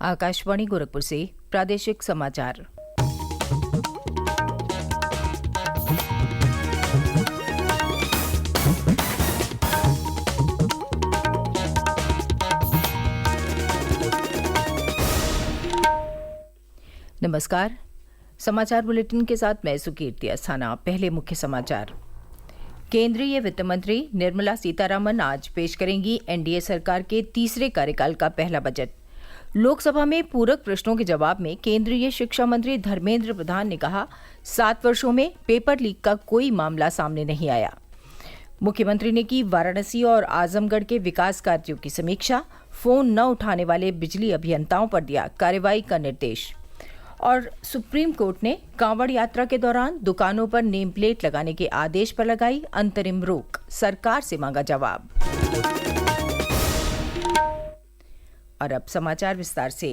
आकाशवाणी गोरखपुर से प्रादेशिक समाचार। नमस्कार। समाचार बुलेटिन के साथ मैं सुकीर्ति अस्थाना। पहले मुख्य समाचार। केंद्रीय वित्त मंत्री निर्मला सीतारामन आज पेश करेंगी एनडीए सरकार के तीसरे कार्यकाल का पहला बजट। लोकसभा में पूरक प्रश्नों के जवाब में केंद्रीय शिक्षा मंत्री धर्मेंद्र प्रधान ने कहा, 7 वर्षों में पेपर लीक का कोई मामला सामने नहीं आया। मुख्यमंत्री ने की वाराणसी और आजमगढ़ के विकास कार्यों की समीक्षा। फोन न उठाने वाले बिजली अभियंताओं पर दिया कार्रवाई का निर्देश। और सुप्रीम कोर्ट ने कांवड़ यात्रा के दौरान दुकानों पर नेम प्लेट लगाने के आदेश पर लगाई अंतरिम रोक। सरकार से मांगा जवाब। और अब समाचार विस्तार से।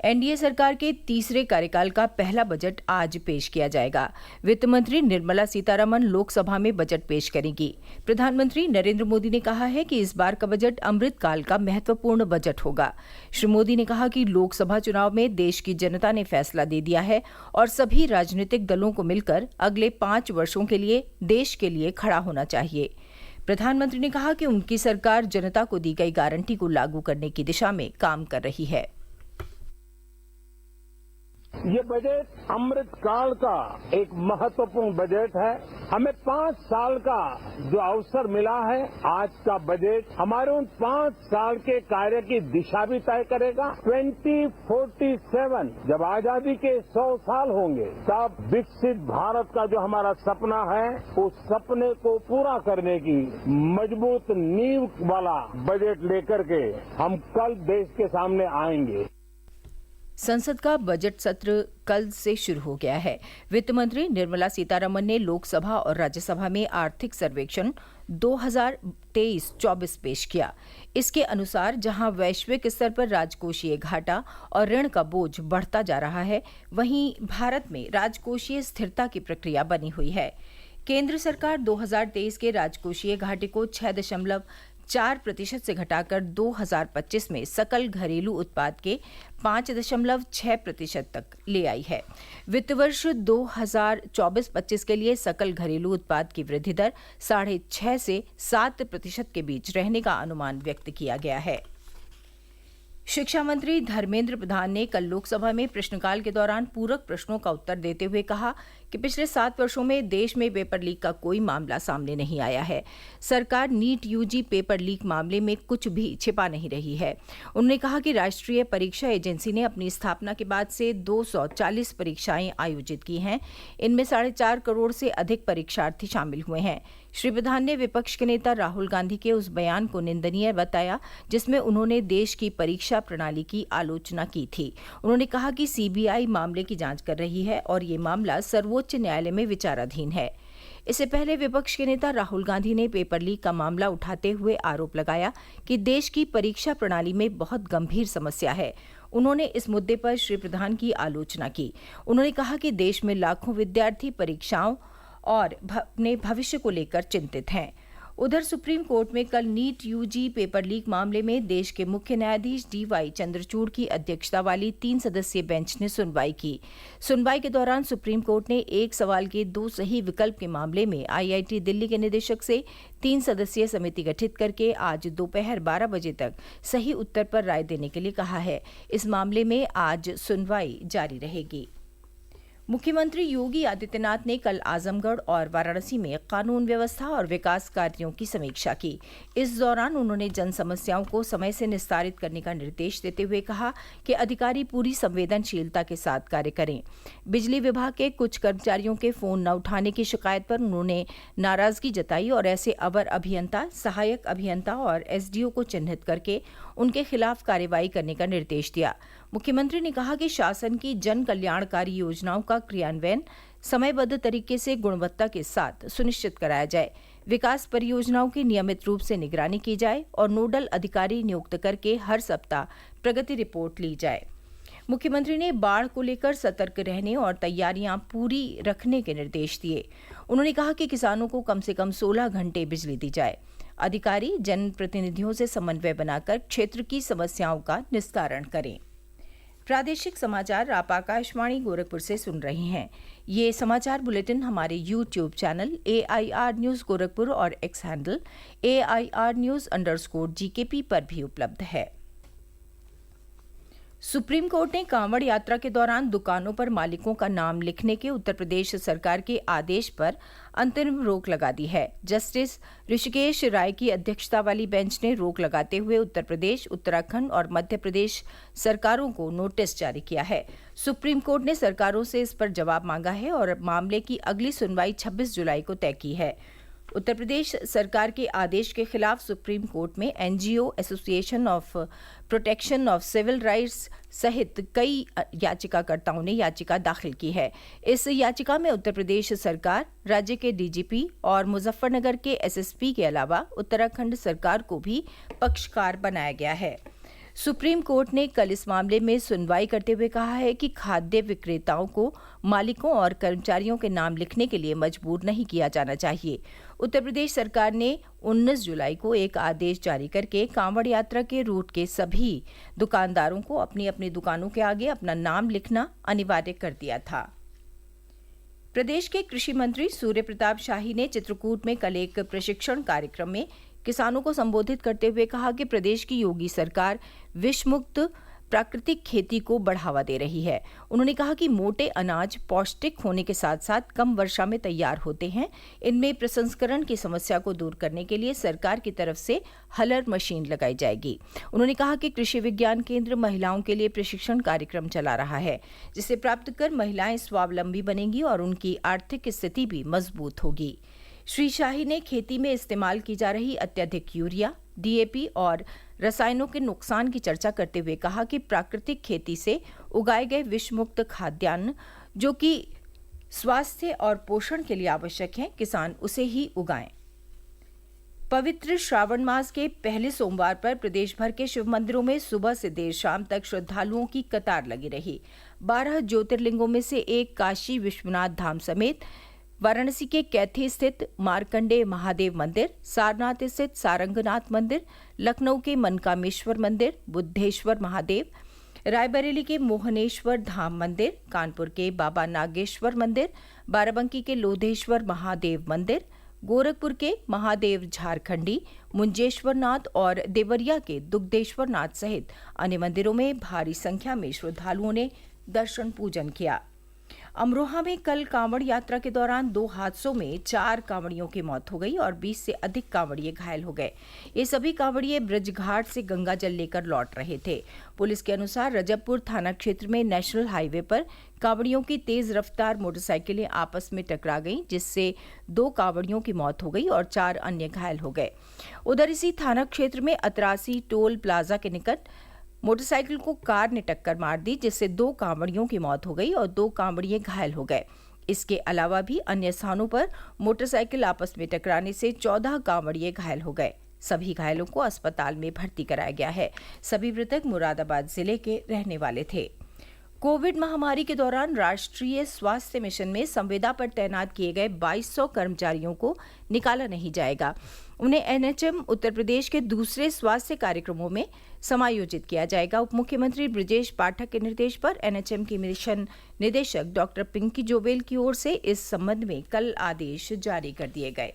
एनडीए सरकार के तीसरे कार्यकाल का पहला बजट आज पेश किया जाएगा। वित्त मंत्री निर्मला सीतारमण लोकसभा में बजट पेश करेंगी। प्रधानमंत्री नरेंद्र मोदी ने कहा है कि इस बार का बजट अमृतकाल का महत्वपूर्ण बजट होगा। श्री मोदी ने कहा कि लोकसभा चुनाव में देश की जनता ने फैसला दे दिया है और सभी राजनीतिक दलों को मिलकर अगले 5 वर्षों के लिए देश के लिए खड़ा होना चाहिए। प्रधानमंत्री ने कहा कि उनकी सरकार जनता को दी गई गारंटी को लागू करने की दिशा में काम कर रही है। ये बजट अमृतकाल का एक महत्वपूर्ण बजट है। हमें 5 साल का जो अवसर मिला है, आज का बजट हमारे उन 5 साल के कार्य की दिशा भी तय करेगा। 2047 जब आजादी के 100 साल होंगे, तब विकसित भारत का जो हमारा सपना है, उस सपने को पूरा करने की मजबूत नींव वाला बजट लेकर के हम कल देश के सामने आएंगे। संसद का बजट सत्र कल से शुरू हो गया है। वित्त मंत्री निर्मला सीतारमण ने लोकसभा और राज्यसभा में आर्थिक सर्वेक्षण 2023-24 पेश किया। इसके अनुसार जहां वैश्विक स्तर पर राजकोषीय घाटा और ऋण का बोझ बढ़ता जा रहा है, वहीं भारत में राजकोषीय स्थिरता की प्रक्रिया बनी हुई है। केंद्र सरकार 2023 के राजकोषीय घाटे को 6.4% से घटाकर 2025 में सकल घरेलू उत्पाद के 5.6% तक ले आई है। वित्त वर्ष 2024-25 के लिए सकल घरेलू उत्पाद की वृद्धि दर 6.5 से 7% के बीच रहने का अनुमान व्यक्त किया गया है। शिक्षा मंत्री धर्मेंद्र प्रधान ने कल लोकसभा में प्रश्नकाल के दौरान पूरक प्रश्नों का उत्तर देते हुए कहा कि पिछले 7 वर्षों में देश में पेपर लीक का कोई मामला सामने नहीं आया है। सरकार नीट यूजी पेपर लीक मामले में कुछ भी छिपा नहीं रही है। उन्होंने कहा कि राष्ट्रीय परीक्षा एजेंसी ने अपनी स्थापना के बाद से 240 परीक्षाएं आयोजित की हैं। इनमें 4.5 करोड़ से अधिक परीक्षार्थी शामिल हुए हैं। श्री प्रधान ने विपक्ष के नेता राहुल गांधी के उस बयान को निंदनीय बताया जिसमें उन्होंने देश की परीक्षा प्रणाली की आलोचना की थी। उन्होंने कहा कि सीबीआई मामले की जांच कर रही है और ये मामला सर्वोच्च न्यायालय में विचाराधीन है। इससे पहले विपक्ष के नेता राहुल गांधी ने पेपर लीक का मामला उठाते हुए आरोप लगाया कि देश की परीक्षा प्रणाली में बहुत गंभीर समस्या है। उन्होंने इस मुद्दे पर श्री प्रधान की आलोचना की। उन्होंने कहा कि देश में लाखों विद्यार्थी परीक्षाओं और अपने भविष्य को लेकर चिंतित हैं। उधर सुप्रीम कोर्ट में कल नीट यूजी पेपर लीक मामले में देश के मुख्य न्यायाधीश डीवाई चंद्रचूड़ की अध्यक्षता वाली 3 सदस्यीय बेंच ने सुनवाई की। सुनवाई के दौरान सुप्रीम कोर्ट ने एक सवाल के 2 सही विकल्प के मामले में आईआईटी दिल्ली के निदेशक से 3 सदस्यीय समिति गठित करके आज दोपहर 12 बजे तक सही उत्तर पर राय देने के लिए कहा है। इस मामले में आज सुनवाई जारी रहेगी। मुख्यमंत्री योगी आदित्यनाथ ने कल आजमगढ़ और वाराणसी में कानून व्यवस्था और विकास कार्यों की समीक्षा की। इस दौरान उन्होंने जन समस्याओं को समय से निस्तारित करने का निर्देश देते हुए कहा कि अधिकारी पूरी संवेदनशीलता के साथ कार्य करें। बिजली विभाग के कुछ कर्मचारियों के फोन न उठाने की शिकायत पर उन्होंने नाराजगी जताई और ऐसे अवर अभियंता, सहायक अभियंता और एसडीओ को चिन्हित करके उनके खिलाफ कार्रवाई करने का निर्देश दिया। मुख्यमंत्री ने कहा कि शासन की जन कल्याणकारी योजनाओं का क्रियान्वयन समयबद्ध तरीके से गुणवत्ता के साथ सुनिश्चित कराया जाए। विकास परियोजनाओं की नियमित रूप से निगरानी की जाए और नोडल अधिकारी नियुक्त करके हर सप्ताह प्रगति रिपोर्ट ली जाए। मुख्यमंत्री ने बाढ़ को लेकर सतर्क रहने और तैयारियां पूरी रखने के निर्देश दिए। उन्होंने कहा कि किसानों को कम से कम 16 घंटे बिजली दी जाए। अधिकारी जनप्रतिनिधियों से समन्वय बनाकर क्षेत्र की समस्याओं का निस्तारण करें। प्रादेशिक समाचार आप आकाशवाणी गोरखपुर से सुन रहे हैं। ये समाचार बुलेटिन हमारे YouTube channel AIR news Gorakhpur और एक्स हैंडल AIR_GKP पर भी उपलब्ध है। सुप्रीम कोर्ट ने कांवड़ यात्रा के दौरान दुकानों पर मालिकों का नाम लिखने के उत्तर प्रदेश सरकार के आदेश पर अंतरिम रोक लगा दी है। जस्टिस ऋषिकेश राय की अध्यक्षता वाली बेंच ने रोक लगाते हुए उत्तर प्रदेश, उत्तराखंड और मध्य प्रदेश सरकारों को नोटिस जारी किया है। सुप्रीम कोर्ट ने सरकारों से इस पर जवाब मांगा है और मामले की अगली सुनवाई 26 जुलाई को तय की है। उत्तर प्रदेश सरकार के आदेश के खिलाफ सुप्रीम कोर्ट में NGO, association of protection of civil rights सहित कई याचिकाकर्ताओं ने याचिका दाखिल की है। इस याचिका में उत्तर प्रदेश सरकार, राज्य के डीजीपी और मुजफ्फरनगर के एसएसपी के अलावा उत्तराखंड सरकार को भी पक्षकार बनाया गया है। सुप्रीम कोर्ट ने कल इस मामले में सुनवाई करते हुए कहा है कि खाद्य विक्रेताओं को मालिकों और कर्मचारियों के नाम लिखने के लिए मजबूर नहीं किया जाना चाहिए। उत्तर प्रदेश सरकार ने 19 जुलाई को एक आदेश जारी करके कांवड़ यात्रा के रूट के सभी दुकानदारों को अपनी अपनी दुकानों के आगे अपना नाम लिखना अनिवार्य कर दिया था। प्रदेश के कृषि मंत्री सूर्य प्रताप शाही ने चित्रकूट में कल एक प्रशिक्षण कार्यक्रम में किसानों को संबोधित करते हुए कहा कि प्रदेश की योगी सरकार विषमुक्त प्राकृतिक खेती को बढ़ावा दे रही है। उन्होंने कहा कि मोटे अनाज पौष्टिक होने के साथ साथ कम वर्षा में तैयार होते हैं। इनमें प्रसंस्करण की समस्या को दूर करने के लिए सरकार की तरफ से हलर मशीन लगाई जाएगी। उन्होंने कहा कि कृषि विज्ञान केंद्र महिलाओं के लिए प्रशिक्षण कार्यक्रम चला रहा है, जिसे प्राप्त कर महिलाएं स्वावलंबी बनेंगी और उनकी आर्थिक स्थिति भी मजबूत होगी। श्री शाही ने खेती में इस्तेमाल की जा रही अत्यधिक यूरिया, डीएपी और रसायनों के नुकसान की चर्चा करते हुए कहा कि प्राकृतिक खेती से उगाए गए विषमुक्त खाद्यान्न जो कि स्वास्थ्य और पोषण के लिए आवश्यक हैं, किसान उसे ही उगाएं। पवित्र श्रावण मास के पहले सोमवार पर प्रदेश भर के शिव मंदिरों में सुबह से देर शाम तक श्रद्धालुओं की कतार लगी रही। 12 ज्योतिर्लिंगों में से एक काशी विश्वनाथ धाम समेत वाराणसी के कैथी स्थित मार्कंडेय महादेव मंदिर, सारनाथ स्थित सारंगनाथ मंदिर, लखनऊ के मनकामेश्वर मंदिर, बुद्धेश्वर महादेव, रायबरेली के मोहनेश्वर धाम मंदिर, कानपुर के बाबा नागेश्वर मंदिर, बाराबंकी के लोधेश्वर महादेव मंदिर, गोरखपुर के महादेव झारखंडी, मुंजेश्वरनाथ और देवरिया के दुग्धेश्वर नाथ सहित अन्य मंदिरों में भारी संख्या में श्रद्धालुओं ने दर्शन पूजन किया। अमरोहा में कल कांवड़ यात्रा के दौरान 2 हादसों में 4 कांवड़ियों की मौत हो गई और 20 से अधिक कांवड़िए घायल हो गए। ये सभी कांवड़िए ब्रजघाट से गंगा जल लेकर लौट रहे थे। पुलिस के अनुसार रजबपुर थाना क्षेत्र में नेशनल हाईवे पर कांवड़ियों की तेज रफ्तार मोटरसाइकिलें आपस में टकरा गईं, जिससे 2 कांवड़ियों की मौत हो गई और 4 अन्य घायल हो गए। उधर इसी थाना क्षेत्र में अतरासी टोल प्लाजा के निकट मोटरसाइकिल को कार ने टक्कर मार दी, जिससे 2 कांवड़ियों की मौत हो गई और 2 कांवड़िए घायल हो गए। इसके अलावा भी अन्य स्थानों पर मोटरसाइकिल आपस में टकराने से 14 कांवड़िए घायल हो गए। सभी घायलों को अस्पताल में भर्ती कराया गया है। सभी मृतक मुरादाबाद जिले के रहने वाले थे। कोविड महामारी के दौरान राष्ट्रीय स्वास्थ्य मिशन में संविदा पर तैनात किए गए 2200 कर्मचारियों को निकाला नहीं जाएगा। उन्हें एनएचएम उत्तर प्रदेश के दूसरे स्वास्थ्य कार्यक्रमों में समायोजित किया जाएगा। उप मुख्यमंत्री ब्रजेश पाठक के निर्देश पर एनएचएम की मिशन निदेशक डॉक्टर पिंकी जोबेल की ओर से इस संबंध में कल आदेश जारी कर दिए गए।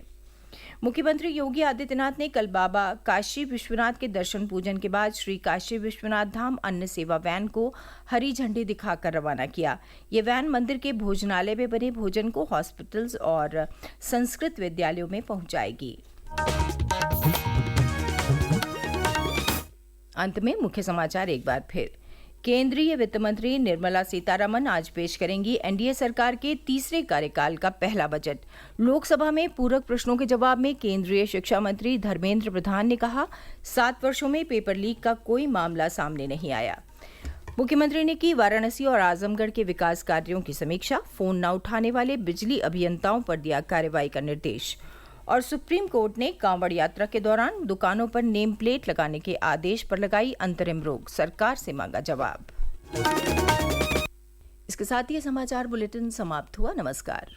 मुख्यमंत्री योगी आदित्यनाथ ने कल बाबा काशी विश्वनाथ के दर्शन पूजन के बाद श्री काशी विश्वनाथ धाम अन्न सेवा वैन को हरी झंडी दिखाकर रवाना किया। ये वैन मंदिर के भोजनालय में बने भोजन को हॉस्पिटल्स और संस्कृत विद्यालयों में पहुंचाएगी। अंत में मुख्य समाचार एक बार फिर। केंद्रीय वित्त मंत्री निर्मला सीतारमण आज पेश करेंगी एनडीए सरकार के तीसरे कार्यकाल का पहला बजट। लोकसभा में पूरक प्रश्नों के जवाब में केंद्रीय शिक्षा मंत्री धर्मेंद्र प्रधान ने कहा, 7 वर्षों में पेपर लीक का कोई मामला सामने नहीं आया। मुख्यमंत्री ने की वाराणसी और आजमगढ़ के विकास कार्यों की समीक्षा। फोन न उठाने वाले बिजली अभियंताओं पर दिया कार्रवाई का निर्देश। और सुप्रीम कोर्ट ने कांवड़ यात्रा के दौरान दुकानों पर नेम प्लेट लगाने के आदेश पर लगाई अंतरिम रोक, सरकार से मांगा जवाब। इसके साथ ही समाचार बुलेटिन समाप्त हुआ। नमस्कार।